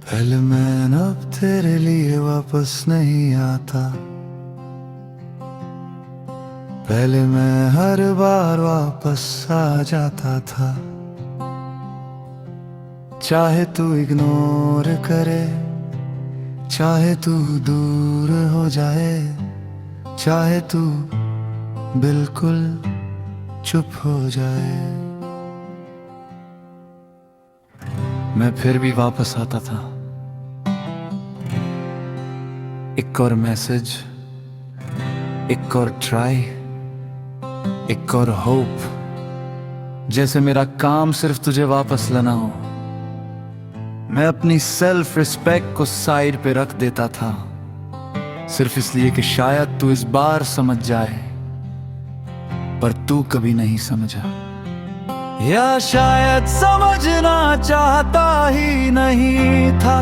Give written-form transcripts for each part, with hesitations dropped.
पहले मैं अब तेरे लिए वापस नहीं आता। पहले मैं हर बार वापस आ जाता था। चाहे तू इग्नोर करे, चाहे तू दूर हो जाए, चाहे तू बिल्कुल चुप हो जाए, मैं फिर भी वापस आता था। एक और मैसेज, एक और ट्राई, एक और होप, जैसे मेरा काम सिर्फ तुझे वापस लाना हो। मैं अपनी सेल्फ रिस्पेक्ट को साइड पे रख देता था, सिर्फ इसलिए कि शायद तू इस बार समझ जाए, पर तू कभी नहीं समझा। या शायद समझना चाहता ही नहीं था,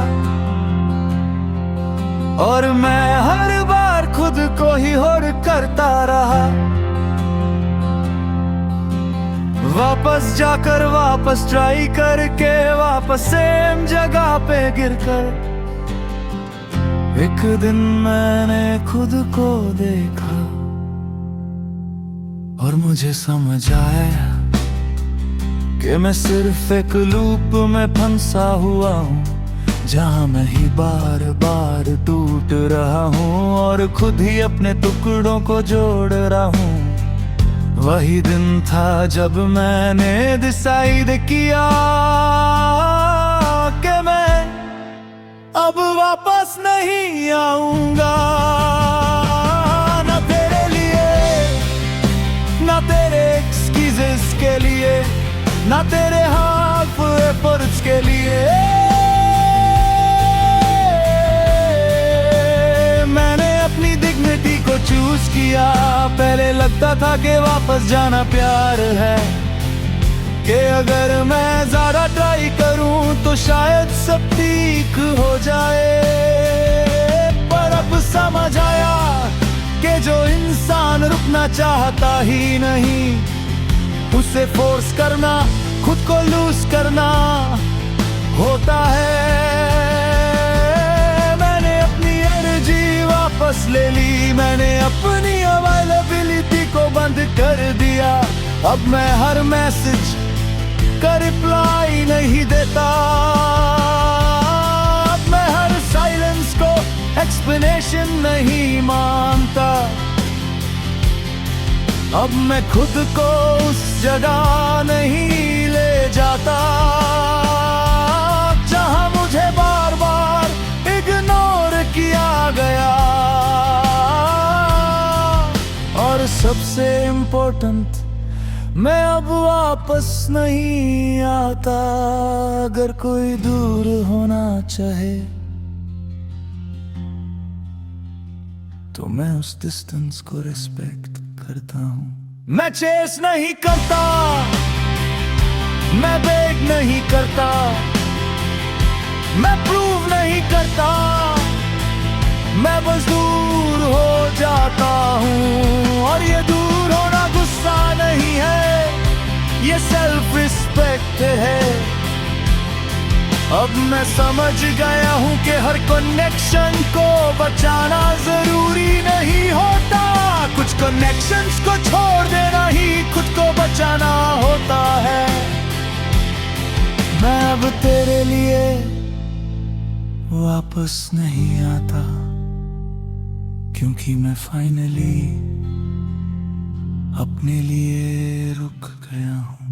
और मैं हर बार खुद को ही होड़ करता रहा। वापस जाकर, वापस ट्राई करके, वापस सेम जगह पे गिरकर, एक दिन मैंने खुद को देखा और मुझे समझ आया कि मैं सिर्फ एक लूप में फंसा हुआ हूँ, जहाँ मैं ही बार बार टूट रहा हूँ और खुद ही अपने टुकड़ों को जोड़ रहा हूँ। वही दिन था जब मैंने डिसाइड किया कि मैं अब वापस नहीं आऊंगा। ना तेरे लिए, ना तेरे एक्सक्यूजेस के लिए, ना तेरे हाफ एफर्ट्स के लिए। मैंने अपनी डिग्निटी को चूज किया। पहले लगता था कि वापस जाना प्यार है, कि अगर मैं ज्यादा ट्राई करूं तो शायद सब ठीक हो जाए। पर अब समझ आया कि जो इंसान रुकना चाहता ही नहीं, उसे फोर्स करना, खुद को लूज करना होता है। मैंने अपनी एनर्जी वापस ले ली, मैंने अपनी अवेलेबिलिटी को बंद कर दिया। अब मैं हर मैसेज का रिप्लाई नहीं देता, अब मैं हर साइलेंस को एक्सप्लेनेशन नहीं मानता। अब मैं खुद को उस जगह नहीं ले जाता जहां मुझे बार बार इग्नोर किया गया। और सबसे इम्पोर्टेंट, मैं अब वापस नहीं आता। अगर कोई दूर होना चाहे तो मैं उस डिस्टेंस को रिस्पेक्ट करता हूँ। मैं चेस नहीं करता, मैं बेग नहीं करता, मैं प्रूव नहीं करता, मैं बस दूर हो जाता हूँ। और ये दूर होना गुस्सा नहीं है, ये सेल्फ रिस्पेक्ट है। अब मैं समझ गया हूँ कि हर कनेक्शन को बचाना जरूरी नहीं होता। कुछ कनेक्शंस को छोड़ देना ही खुद को बचाना होता है। मैं अब तेरे लिए वापस नहीं आता, क्योंकि मैं फाइनली अपने लिए रुक गया हूँ।